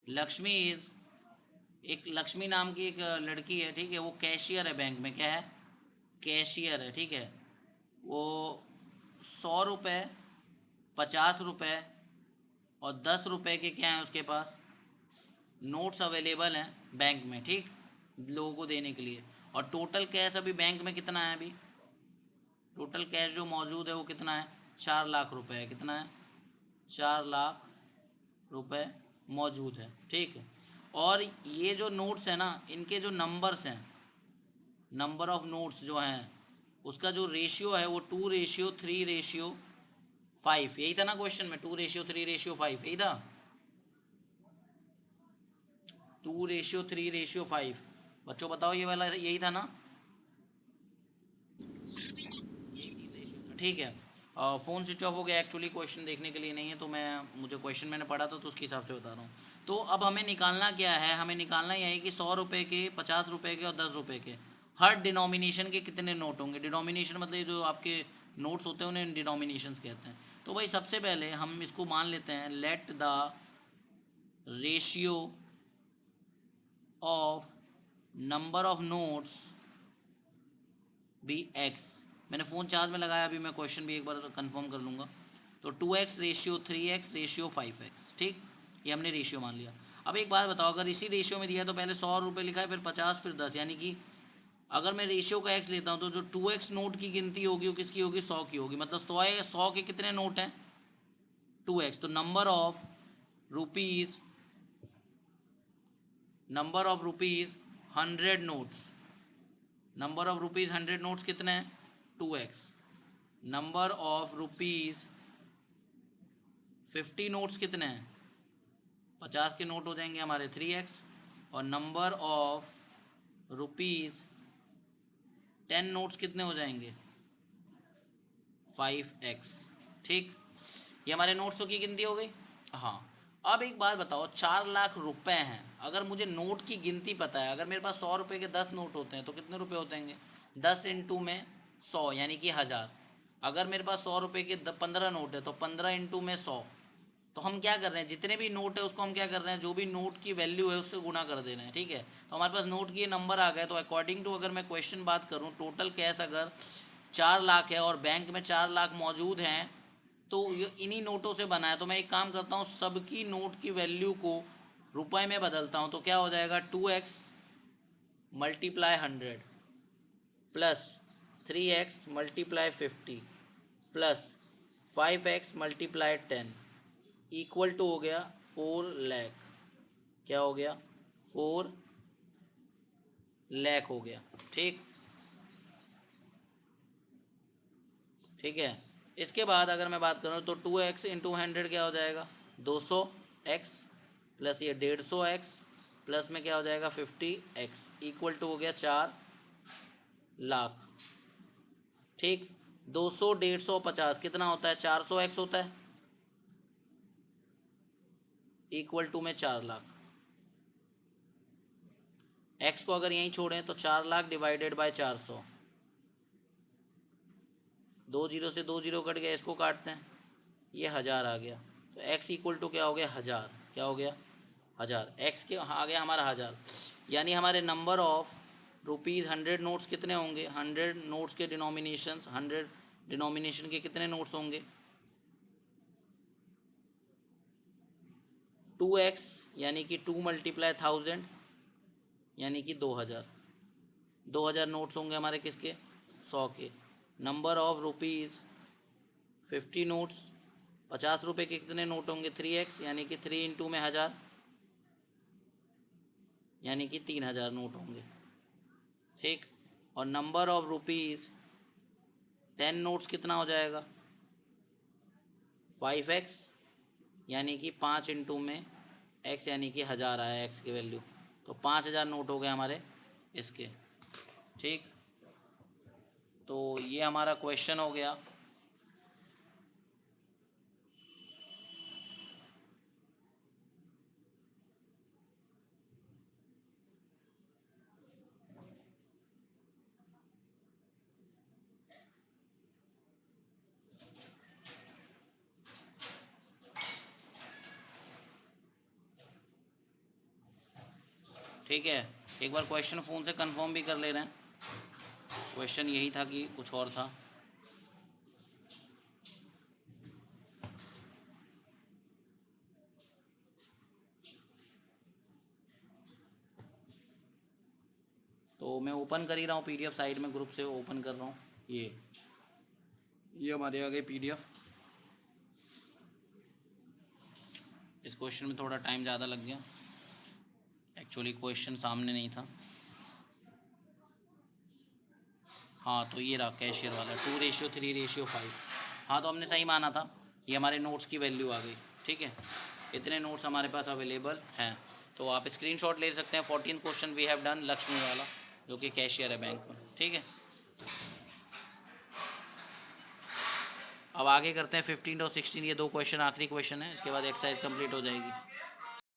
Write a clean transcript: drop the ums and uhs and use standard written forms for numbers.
Lakshmi is, एक लक्ष्मी नाम की एक लड़की है, ठीक है, वो कैशियर है बैंक में। क्या है? कैशियर है, ठीक है। वो 100 रुपये, 50 रुपये और 10 रुपये के क्या है उसके पास, नोट्स अवेलेबल हैं बैंक में, ठीक, लोगों को देने के लिए। और टोटल कैश अभी बैंक में कितना है? अभी टोटल कैश जो मौजूद है वो कितना है? 4 लाख रुपए है। कितना है? 4 लाख रुपए मौजूद है, ठीक है। और ये जो नोट्स है ना, इनके जो नंबर्स हैं, नंबर ऑफ नोट्स जो हैं, उसका जो रेशियो है वो 2:3:5। यही था ना क्वेश्चन में, 2:3:5, यही था। 2:3:5। बच्चों बताओ, ये वाला यही था ना? ठीक है। फ़ोन स्विच ऑफ हो गया, एक्चुअली क्वेश्चन देखने के लिए नहीं है, तो मुझे क्वेश्चन मैंने पढ़ा था तो उसके हिसाब से बता रहा हूँ। तो अब हमें निकालना क्या है? हमें निकालना यह है कि 100 रुपये के, 50 रुपये के और 10 रुपये के हर डिनोमिनेशन के कितने नोट होंगे। डिनोमिनेशन मतलब ये जो आपके नोट्स होते हैं उन्हें डिनोमिनेशंस कहते हैं। तो भाई सबसे पहले हम इसको मान लेते हैं, let the ratio of number of notes be X. मैंने फ़ोन चार्ज में लगाया, अभी मैं क्वेश्चन भी एक बार कंफर्म कर लूँगा। तो 2x/3x/5x, ठीक, ये हमने रेशियो मान लिया। अब एक बात बताओ, अगर इसी रेशियो में दिया है तो पहले 100 रुपये लिखा है, फिर 50, फिर 10, यानी कि अगर मैं रेशियो का x लेता हूँ तो जो 2x नोट की गिनती होगी वो किसकी होगी? 100 की होगी। मतलब 100 के कितने नोट हैं? 2x। तो number of rupees 100 notes, number of rupees 100 notes कितने हैं? 2x। Number of rupees 50 notes कितने हैं? 50 के नोट हो जाएंगे हमारे, 3x। और नंबर ऑफ रुपीज़ 10 नोट्स कितने हो जाएंगे? 5x, ठीक। ये हमारे नोट्सों की गिनती हो गई। हाँ। अब एक बात बताओ, 4 लाख रुपए हैं, अगर मुझे नोट की गिनती पता है, अगर मेरे पास 100 रुपये के 10 नोट होते हैं तो कितने रुपए होते हैं? 10 इंटू में 100 यानी कि 1000। अगर मेरे पास 100 रुपये के 15 नोट है तो 15 इंटू में 100। तो हम क्या कर रहे हैं, जितने भी नोट है उसको हम क्या कर रहे हैं, जो भी नोट की वैल्यू है उससे गुणा कर दे रहे हैं, ठीक है। तो हमारे पास नोट की ये नंबर आ गए। तो अकॉर्डिंग टू, अगर मैं क्वेश्चन बात करूँ, टोटल कैश अगर 4 लाख है और बैंक में 4 लाख मौजूद हैं, तो ये इन्हीं नोटों से बना है। तो मैं एक काम करता हूँ, सबकी नोट की वैल्यू को रुपए में बदलता हूँ। तो क्या हो जाएगा? 2x × 100 plus 3x × 50 plus 5x × 10 equal to हो गया 4 लाख। क्या हो गया? 4 लाख हो गया, ठीक। ठीक है। इसके बाद अगर मैं बात करूँ तो 2x × 100 क्या हो जाएगा? 200x प्लस ये 150x प्लस में क्या हो जाएगा? 50x इक्वल टू हो गया 4 लाख, ठीक। 200, 150, 50 कितना होता है? 400x होता है, इक्वल टू में 4 लाख। एक्स को अगर यहीं छोड़ें तो 4 लाख डिवाइडेड बाय 400, 2 जीरो से 2 जीरो कट गया, इसको काटते हैं, ये 1000 आ गया। तो x इक्वल टू क्या हो गया? 1000। क्या हो गया? 1000। एक्स के आ गया हमारा 1000। यानी हमारे नंबर ऑफ रुपीज़ 100 नोट्स कितने होंगे? 100 नोट्स के डिनोमिनेशंस, 100 डिनोमिनेशन के कितने नोट्स होंगे? 2x यानी कि 2 × 1000 यानी कि 2000। 2000 नोट्स होंगे हमारे किसके? 100 के। नंबर ऑफ रुपीज़ 50 नोट्स, 50 रुपये के कितने नोट होंगे? 3x यानी कि 3 इंटू में 1000 यानी कि 3000 नोट होंगे, ठीक। और नंबर ऑफ रुपीज़ 10 नोट्स कितना हो जाएगा? 5x यानी कि 5 इंटू में x यानी कि 1000 आया x की वैल्यू। तो 5000 नोट हो गए हमारे इसके, ठीक। तो ये हमारा क्वेश्चन हो गया। ठीक है, एक बार क्वेश्चन फ़ोन से कंफर्म भी कर ले रहे हैं। क्वेश्चन यही था कि कुछ और था। तो मैं ओपन कर ही रहा हूँ पीडीएफ, साइड में ग्रुप से ओपन कर रहा हूँ। ये हमारे आ गए पीडीएफ। इस क्वेश्चन में थोड़ा टाइम ज़्यादा लग गया, एक्चुअली क्वेश्चन सामने नहीं था। हाँ तो ये रहा कैशियर वाला 2:3:5। हाँ तो हमने सही माना था, ये हमारे नोट्स की वैल्यू आ गई। ठीक है, इतने नोट्स हमारे पास अवेलेबल हैं, तो आप स्क्रीनशॉट ले सकते हैं। 14 question we have done, Lakshmi वाला जो कि कैशियर है बैंक में। ठीक है, अब आगे करते हैं 15 और 16। ये 2 क्वेश्चन आखिरी क्वेश्चन है, इसके बाद एक्सरसाइज कंप्लीट हो जाएगी।